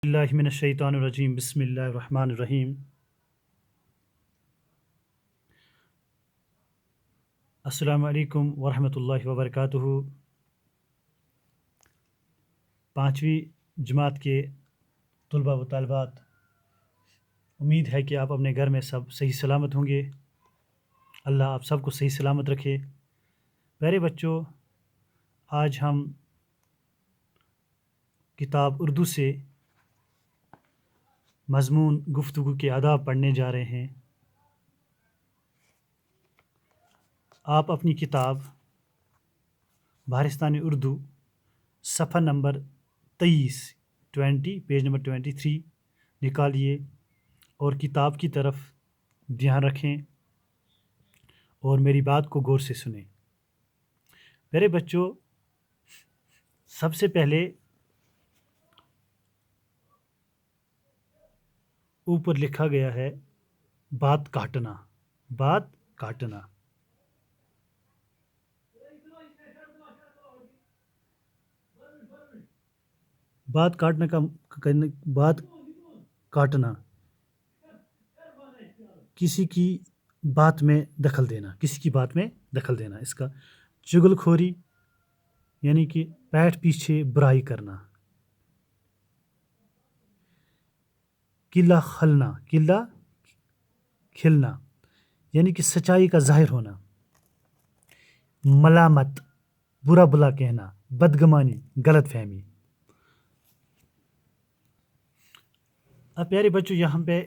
اللہ من الشیطان الرجیم بسم اللہ الرحمن الرحیم۔ السلام علیکم ورحمۃ اللہ وبرکاتہ۔ پانچویں جماعت کے طلباء و طالبات، امید ہے کہ آپ اپنے گھر میں سب صحیح سلامت ہوں گے۔ اللہ آپ سب کو صحیح سلامت رکھے۔ پیارے بچوں، آج ہم کتاب اردو سے مضمون گفتگو کے آداب پڑھنے جا رہے ہیں۔ آپ اپنی کتاب بہارستان اردو صفحہ نمبر 23 پیج نمبر 23 نکالیے اور کتاب کی طرف دھیان رکھیں اور میری بات کو غور سے سنیں۔ میرے بچوں، سب سے پہلے اوپر لکھا گیا ہے بات کاٹنا۔ بات کاٹنا۔ بات کاٹنا کسی کی بات میں دخل دینا، اس کا چغل خوری یعنی کہ پیٹھ پیچھے برائی کرنا۔ قلہ کھلنا یعنی کہ سچائی کا ظاہر ہونا۔ ملامت برا بلا کہنا، بدگمانی غلط فہمی۔ اب پیارے بچوں، یہاں پہ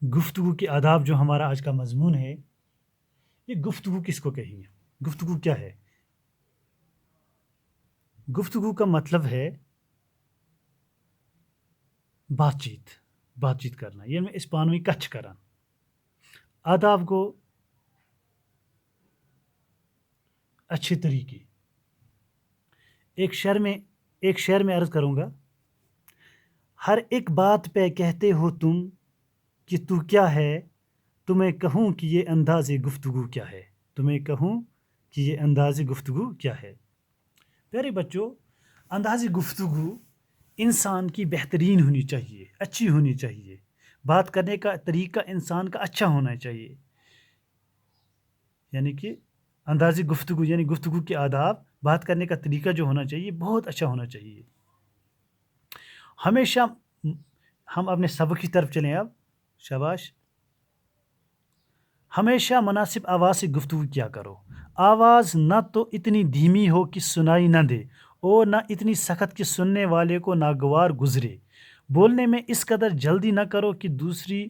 گفتگو کے آداب جو ہمارا آج کا مضمون ہے، یہ گفتگو کس کو کہیں گے؟ گفتگو کیا ہے؟ گفتگو کا مطلب ہے بات چیت کرنا، یعنی اس پانوی کچھ کرنا۔ آداب کو اچھے طریقے ایک شعر میں عرض کروں گا۔ ہر ایک بات پہ کہتے ہو تم کہ تو کیا ہے، تمہیں کہوں کہ یہ انداز گفتگو کیا ہے۔ پیارے بچوں، انداز گفتگو انسان کی بہترین ہونی چاہیے، اچھی ہونی چاہیے۔ بات کرنے کا طریقہ انسان کا اچھا ہونا چاہیے، یعنی کہ انداز گفتگو یعنی گفتگو کے آداب، بات کرنے کا طریقہ جو ہونا چاہیے بہت اچھا ہونا چاہیے۔ ہمیشہ ہم اپنے سبق کی طرف چلیں۔ اب شاباش، ہمیشہ مناسب آواز سے گفتگو کیا کرو۔ آواز نہ تو اتنی دھیمی ہو کہ سنائی نہ دے اور نہ اتنی سخت کہ سننے والے کو ناگوار گزرے۔ بولنے میں اس قدر جلدی نہ کرو کہ دوسری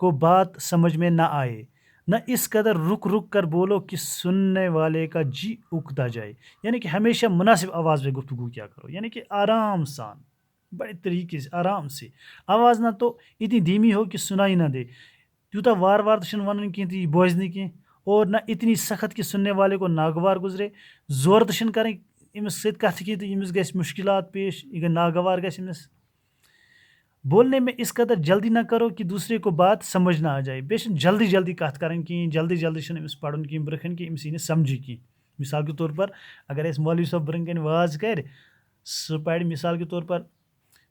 کو بات سمجھ میں نہ آئے، نہ اس قدر رک کر بولو کہ سننے والے کا جی اکتا جائے۔ یعنی کہ ہمیشہ مناسب آواز میں گفتگو کیا کرو، یعنی کہ آرام سان، بڑے طریقے سے آرام سے۔ آواز نہ تو اتنی دھیمی ہو کہ سنائی نہ دے، تیوتاہ وار تو ون کی یہ بوزن کی، اور نہ اتنی سخت کہ سننے والے کو ناگوار گزرے۔ زور تو کریں امس ست کت کی تو امس گژھِ مشکلات پیش، یہ گژھِ ناگوار گژھِ امس۔ بولنے میں اس قدر جلدی نہ کرو کہ دوسرے کو بات سمجھ نہ آ جائے۔ بیش جلدی کت کریں کہیں، جلدی امس پڑھن کی برکھن کی امس یہ سمجھی کی۔ مثال کے طور پر اگر اس مولوی صاحب برن کن واز کر سہ پڑھ، مثال کے طور پر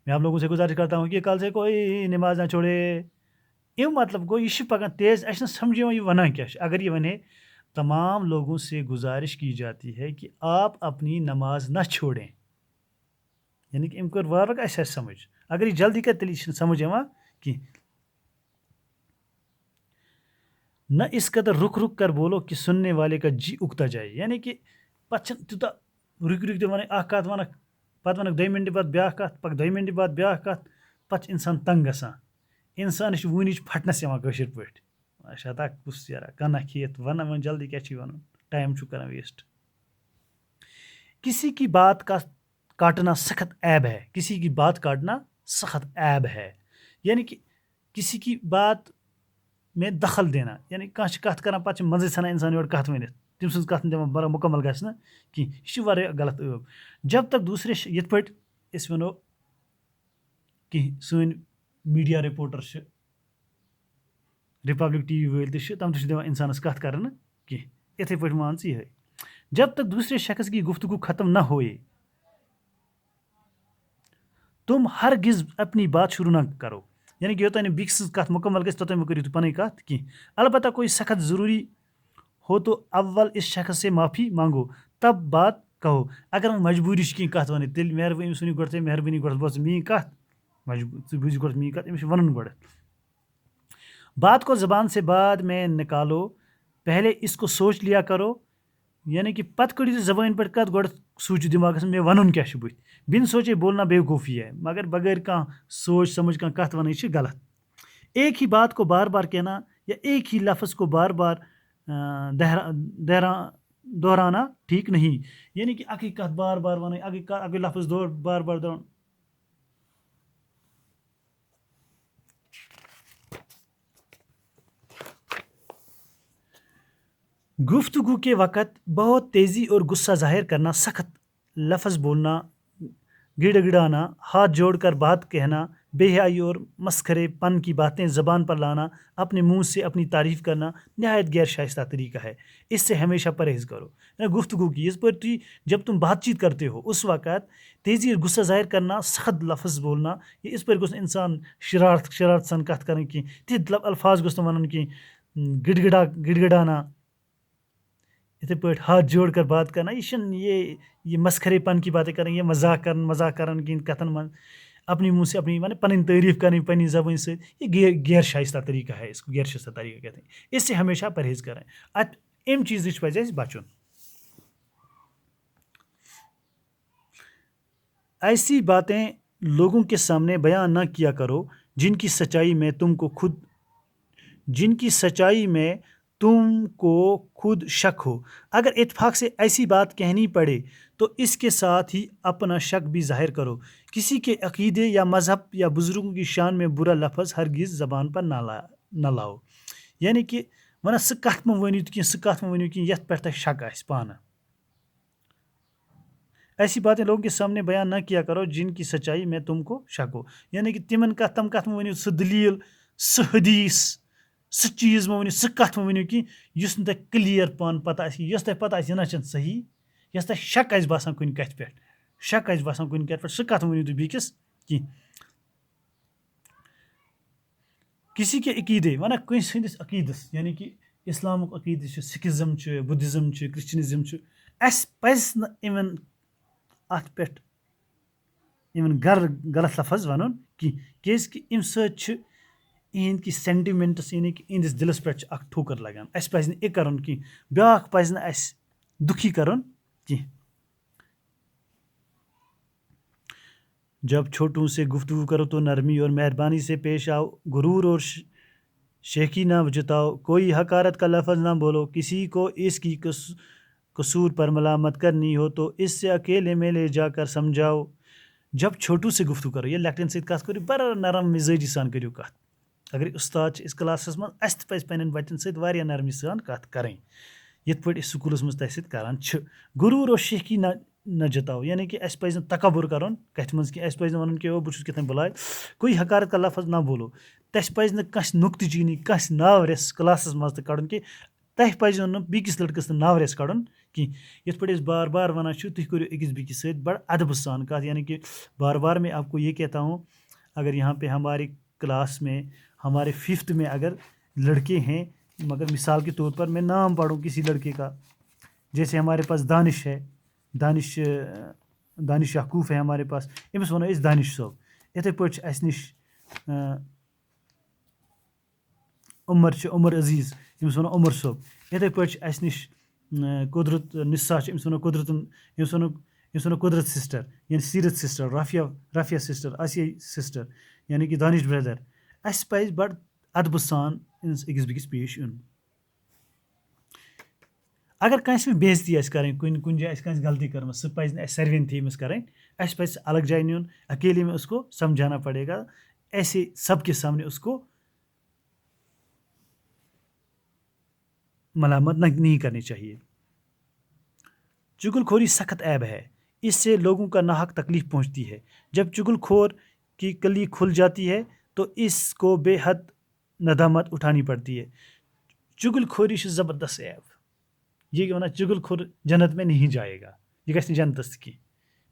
میں آپ لوگوں سے گزارش کرتا ہوں کہ کل سے کوئی نماز نہ چھوڑے، یہ مطلب گو یہ پکان تیز، اس نے سمجھ یہ ونان کیا۔ اگر یہ ونے، تمام لوگوں سے گزارش کی جاتی ہے کہ آپ اپنی نماز نہ چھوڑیں، یعنی کہ ام کر وارک اس سمجھ۔ اگر یہ جلدی کر تیل سمجھ کی نہ اس قدر رک کر بولو کہ سننے والے کا جی اکتا جائے۔ یعنی کہ پتہ تیوتاہ رک ون اخ کت ونک، پتہ ونک 2 منٹ بعد بیاکھ کت، پک 2 منٹ بعد بیاکھ کت، پتہ انسان تنگ گژھان، انسانس ونچ پھٹنس یوان کٲشِر پٲٹھۍ۔ اچھا تک کس یارا کنہ کھیت ون جلدی کیا چھ ون، ٹائم چھو کران ویسٹ۔ کسی کی بات کا کاٹنا سخت عیب ہے، کسی کی بات کاٹنا سخت عیب ہے، یعنی کہ کسی کی بات میں دخل دینا، یعنی کانٛہہ کت کران پتہ منزے ژھنان انسان یورٕ کت ؤنِتھ، تم سٕنٛز کتھ دِوان بڑا مکمل گژھنہٕ کینٛہہ، یہ چھِ واریاہ غلط عٲب۔ جب تک دوسرے یتھ پٲٹھۍ أسۍ ونو کینٛہہ سٲنۍ میڈیا رپورٹر چھِ، رپبلک ٹی وی وٲلۍ تہِ چھِ، تم تہِ چھِ دِوان انسانس کتھ کرنہٕ کینٛہہ، یِتھے پٲٹھۍ مان ژٕ یِہے۔ جب تک دوسرے شخص کی گفتگو ختم نہ ہوئے تم ہرگز اپنی بات شروع نہ کرو، یعنی کہ یوتانۍ بیٚکہِ سٕنٛز کَتھ مُکمل گژھِ توٚتانۍ مہٕ کٔرِو تُہۍ پنٕنۍ کَتھ کینٛہہ. البتہ کوئی سخت ضروری ہو تو اول اس شخص سے معافی مانگو تب بات کہو. اگر وۄنۍ مجبوٗری چھِ کینٛہہ کَتھ وَنٕنۍ تیٚلہِ مہربٲنی أمِس ؤنِو گۄڈٕ تُہۍ مہربٲنی گۄڈٕ بوز میٛٲنۍ کَتھ، ژٕ بوٗزِ گۄڈٕ میٛٲنۍ کَتھ، أمِس چھِ وَنُن گۄڈٕ. بات کو زبان سے بعد میں نکالو پہلے اس کو سوچ لیا کرو، یعنی کہ پتہٕ کٔڑِو تُہۍ زبٲنۍ پٮ۪ٹھ کَتھ گۄڈٕ سوٗنٛچِو دِماغَس منٛز مےٚ وَنُن کیٛاہ چھُ بٕتھِ. بِن سوچے بولنا بے وقوٗفی ہے، مگر بغیر کانٛہہ سوچ سمجھ کانٛہہ کَتھ وَنٕنۍ چھِ غلط. ایک ہی بات کو بار بار کہنا یا ایک ہی لفظ کو بار بار دہرانا ٹھیک نہیں، یعنی کہ اکٕے کَتھ بار بار وَنٕنۍ، اکٕے لفظ بار بار دہراوُن. گفتگو کے وقت بہت تیزی اور غصہ ظاہر کرنا، سخت لفظ بولنا، گڑ گڑانا، ہاتھ جوڑ کر بات کہنا، بے حیائی اور مسخرے پن کی باتیں زبان پر لانا، اپنے منہ سے اپنی تعریف کرنا نہایت غیر شائستہ طریقہ ہے. اس سے ہمیشہ پرہیز کرو. گفتگو کی اس پر جب تم بات چیت کرتے ہو اس وقت تیزی اور غصہ ظاہر کرنا، سخت لفظ بولنا، اس پر گوٚژھ انسان شرارت سان کَتھ کَرٕنۍ کینٛہہ، تِتھۍ الفاظ گوٚژھ نہٕ وَنُن کینٛہہ، گڑ گڑانا، یِتھے پٲٹھۍ ہاتھ جوڑ کر بات کرنا. یہ چھِنہٕ یہ مسخرے پن کی باتیں کریں، یہ مذاق کرن کِہیٖنۍ کَتھن منٛز، اپنی منہ سے اپنی پنٕنۍ تعریف کرنی پننی زبٲنۍ سۭتۍ، یہ غیر شائستہ طریقہ ہے، اس کو غیر شائستہ طریقہ کہتے ہیں. اس سے ہمیشہ پرہیز کریں. امہِ چیٖزٕ نِش پَزِ اَسہِ بچُن. ایسی باتیں لوگوں کے سامنے بیان نہ کیا کرو جن کی سچائی میں تم کو خود شک ہو. اگر اتفاق سے ایسی بات کہنی پڑے تو اس کے ساتھ ہی اپنا شک بھی ظاہر کرو. کسی کے عقیدے یا مذہب یا بزرگوں کی شان میں برا لفظ ہرگز زبان پر نہ لاؤ. یعنی کہ ونان سہ کتھ مہ ؤنِو کینٛہہ، سہ کتھ مہ ؤنِو کینٛہہ یتھ پٮ۪ٹھ تۄہہِ شک آسہِ پانہٕ. ایسی باتیں لوگوں کے سامنے بیان نہ کیا کرو جن کی سچائی میں تم کو شک ہو. یعنی کہ تم کتھ مہ ؤنِو، سہ دلیٖل، سہ حدیث، سہ چیٖز مہ ؤنِو، سہ کتھ مہ ؤنِو کینٛہہ یُس نہٕ تۄہہِ کٕلیَر پانہٕ پتہ آسہِ، یۄس تۄہہِ پتہ آسہِ یہِ نہ چھنہٕ صحیح، یۄس تۄہہِ شک آسہِ باسان کُنہِ کتھِ پٮ۪ٹھ، سہ کتھ مہ ؤنِو تُہۍ بیٚکِس کینٛہہ. کسی کے عقیدے ونان کٲنٛسہِ ہٕنٛدِس عقیٖدس، یعنی کہ اِسلامُک عقیٖدٕ چھُ، سکھزم چھُ، بُدھزم چھُ، کرسچنزم چھُ، اَسہِ پزِ نہٕ یِمن اتھ پٮ۪ٹھ یِمن غلط لفظ وَنُن کینٛہہ، کیازکہِ اَمہِ سۭتۍ چھِ اِہِنٛدۍ کینٛہہ سینٹِمنٹس، یعنی کہ اِہِنٛدِس دِلس پٮ۪ٹھ چھِ اکھ ٹھوکر لگان. اَسہِ پزِ نہٕ یہِ کرُن کینٛہہ، بیٛاکھ پزِ نہٕ اَسہِ دُکھی کرُن کینٛہہ. جب چھوٹوں سے گفتگو کرو تو نرمی اور مہربانی سے پیش آؤ، غرور اور شیخی نہ جتاؤ، کوئی حقارت کا لفظ نہ بولو. کسی کو اس کی قصور پر ملامت کرنی ہو تو اس سے اکیلے میں لے جا کر سمجھاؤ. جب چھوٹو سے گفتگو کرو، ییٚلہِ لۄکٹٮ۪ن سۭتۍ کَتھ کٔرِو بڑٕ نرم مزاجی سان کٔرِو کَتھ. اگر اُستاد چھِ أسۍ کلاسس منٛز، اَسہِ تہِ پزِ پننٮ۪ن بچن سۭتۍ واریاہ نرمی سان کَتھ کَرٕنۍ، یِتھ پٲٹھۍ أسۍ سکوٗلس منٛز تۄہہِ سۭتۍ کران چھِ. غروٗر اور شیخی نہ جتاؤ، یعنی کہ اَسہِ پزِ نہٕ تکبر کرُن کتھِ منٛز کینٛہہ. اَسہِ پزِ نہٕ وَنُن کہِ بہٕ چھُس کِتھ کٔنۍ بلاے. کوئی حقارت کا لفظ نہ بولو، تَسہِ پزِ نہٕ کٲنٛسہِ نُکتہٕ چیٖنی، کٲنٛسہِ ناو کلاسس منٛز تہِ کڑُن کینٛہہ. تۄہہِ پزیو نہٕ بیٚکِس لڑکس تہِ ناو رٮ۪س کڑُن کینٛہہ. یِتھ پٲٹھۍ أسۍ بار بار وَنان چھِ تُہۍ کٔرِو أکِس بیٚکِس سۭتۍ بڑٕ ادبہٕ سان کَتھ. یعنی کہ بار بار میں آپ کو یہ کہتا ہوں، اگر یہاں پہ ہماری کلاس میں ہمارے 5th میں اگر لڑکے ہیں، مگر مثال کے طور پر میں نام پڑھوں کسی لڑکے کا، جیسے ہمارے پاس دانش ہے، دانش یعقوب ہے ہمارے پاس، أمِس وَنو أسۍ دانش صٲب. یِتھے پٲٹھۍ چھِ اَسہِ نِش عمر چھُ، عمر عزیٖز، أمِس وَنو عمر صٲب. یِتھے پٲٹھۍ چھِ اَسہِ نِش قدرت نِسا چھِ، أمِس وَنو قدرت سسٹر، یعنی Seerat sister, Rafia sister, Asiya sister, یعنی کہ دانش برٛدر. اَسہِ پزِ بڑٕ ادبہٕ سان أکِس بیٚکِس پیش یُن. اگر کٲنٛسہِ وۄنۍ بے عزتی آسہِ کَرٕنۍ، کُنہِ جایہِ آسہِ کٲنٛسہِ غلطی کٔرمٕژ، سُہ پزِ نہٕ اَسہِ ساروِین تھی أمِس کَرٕنۍ. اَسہِ پزِ الگ جایہِ نیُن، اکیلے میں اس کو سمجھانا پڑے گا. ایسے سب کے سامنے اس کو ملامت نہیں کرنی چاہیے. چغل خوری سخت عیب ہے، اس سے لوگوں کا ناحق تکلیف پہنچتی ہے. جب چغل خور کی کلی کھل جاتی ہے تو اس کو بے حد ندامت اٹھانی پڑتی ہے. چغل خوری چھِ زبردست عیب. یہ وَنان چغل خور جنت میں نہیں جائے گا، یہ گژھِ نہٕ جنتس تہِ کینٛہہ.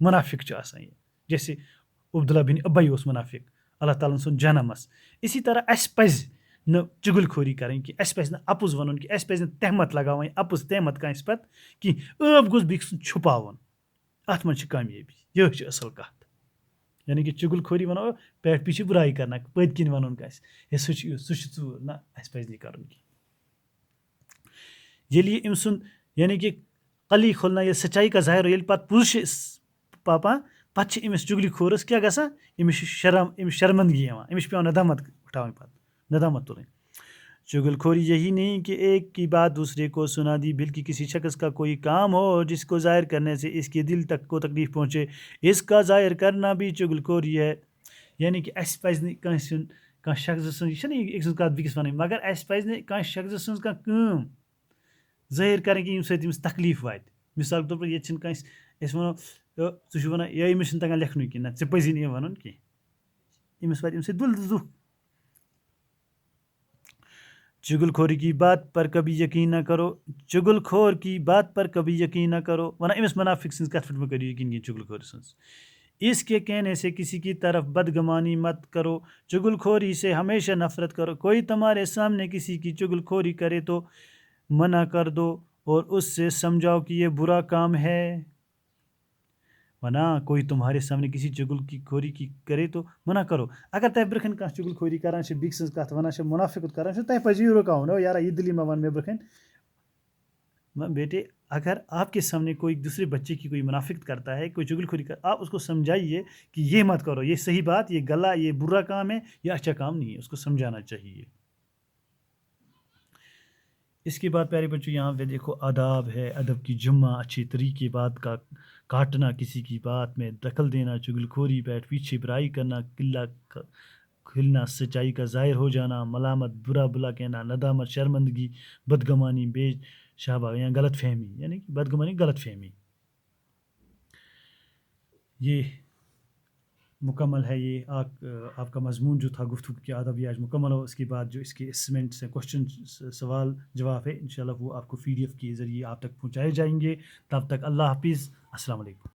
منافق چھُ آسان یہِ. جیسے عبداللہ بن ابی اوس منافق اللہ تعالیٰ سُنٛد جانمس. اسی طرح اَسہِ پَزِ نہٕ چُگل خوری کَرٕنۍ کینٛہہ, اَسہِ پَزِ نہٕ اَپُز وَنُن کینٛہہ, اَسہِ پَزِ نہٕ تہمت لگاوٕنۍ اَپُز تہمت کٲنٛسہِ پَتہٕ کینٛہہ, عٲب گوٚژھ بیٚکہِ سُنٛد چھُپاوُن, اَتھ منٛز چھِ کامیٲبی, یِہے چھِ اَصٕل کَتھ. یعنی کہ چُگل خوری وَنو پیٹھ پیچھے برائی کرنا, پٔتۍ کِنۍ وَنُن کٲنٛسہِ ہے سُہ چھُ یُتھ, سُہ چھُ ژوٗر, نہ اَسہِ پَزِ نہٕ یہِ کَرُن کینٛہہ. ییٚلہِ یہِ أمۍ سُنٛد یعنی کہ قلی کھُلنا, ییٚلہِ سچائی کا ظٲہِر ییٚلہِ پَتہٕ پوٚز چھِ پاپان, پَتہٕ چھِ أمِس چُگلی خورس کیٛاہ گژھان, أمِس چھِ شرم, أمِس شرمندگی یِوان, أمِس چھِ پیٚوان ندامت اٹھاوٕنۍ, پَتہٕ ندامت تُلٕنۍ. چگل خوری یہی نہیں کہ ایک کی بات دوسرے کو سنا دی, بلکہ کسی شخص کا کوئی کام ہو جس کو ظاہر کرنے سے اس کے دل تک کو تکلیف پہنچے, اس کا ظاہر کرنا بھی چگل خوری ہے. یعنی کہ اَسہِ پَزِ نہٕ کٲنٛسہِ ہُنٛد کانٛہہ شخص سٕنٛز, یہِ چھَنہٕ أکۍ سٕنٛز کَتھ بیٚکِس وَنٕنۍ, مگر اَسہِ پَزِ نہٕ کانٛہہ شخص سٕنٛز کانٛہہ کٲم ظٲہِر کَرٕنۍ کہِ ییٚمہِ سۭتۍ أمِس تکلیٖف واتہِ. مِثال کے طور پر ییٚتہِ چھِنہٕ کٲنٛسہِ أسۍ وَنو ژٕ چھُ وَنان یا أمِس چھُنہٕ تَگان لیکھنُے کینٛہہ, نہ ژےٚ پَزی نہٕ یہِ وَنُن کینٛہہ, أمِس واتہِ اَمہِ سۭتۍ دُکھ. چگل خوری کی بات پر کبھی یقین نہ کرو, چگل خور کی بات پر کبھی یقین نہ کرو, ورنہ أمِس منافق سٕنٛز کَتھِ پٮ۪ٹھ مہٕ کٔرِو یقیٖن کینٛہہ, چگل خور سٕنٛز. اس کے کہنے سے کسی کی طرف بدگمانی مت کرو, چگل خوری سے ہمیشہ نفرت کرو. کوئی تمہارے سامنے کسی کی چگل خوری کرے تو منع کر دو اور اس سے سمجھاؤ کہ یہ برا کام ہے. ورنہ کوئی تمہارے سامنے کسی چگل کی خوری کی کرے تو منع کرو. اگر تۄہہِ برٛونٛہہ کَنہِ کانٛہہ چگل خوری کران چھِ, بیٚکہِ سٕنٛز کَتھ وَنان چھِ, مُنافقت کران چھِ, تۄہہِ پَزِ یہِ رُکاوُن, او یارا یہِ دٔلیٖل مہ وَن مےٚ برٛونٛہہ کَنہِ. بیٹے اگر آپ کے سامنے کوئی دوسرے بچے کی کوئی منافقت کرتا ہے, کوئی چگل خوری کرتا ہے, آپ اس کو سمجھائیے کہ یہ مت کرو, یہ صحیح بات, یہ غلط, یہ برا کام ہے, یہ اچھا کام نہیں ہے, اس کو سمجھانا چاہیے. اس کے بعد پیارے بچوں یہاں پہ دیکھو آداب ہے, ادب کی جمع, اچھے طریقے بات کا کاٹنا, کسی کی بات میں دخل دینا, چگل خوری, پیٹھ پیچھے برائی کرنا, قلہ کھلنا, سچائی کا ظاہر ہو جانا, ملامت, برا بلا کہنا, ندامت, شرمندگی, بدگمانی, بے شابہ یا غلط فہمی, یعنی کہ بدگمانی غلط فہمی. یہ مکمل ہے, یہ آپ کا مضمون جو تھا گفتگو کے آداب, یہ آج مکمل ہو. اس کے بعد جو اس کے اسسمنٹس ہیں, کوشچن سوال جواب ہے, انشاءاللہ وہ آپ کو PDF کے ذریعے آپ تک پہنچائے جائیں گے. تب تک اللہ حافظ, السلام علیکم.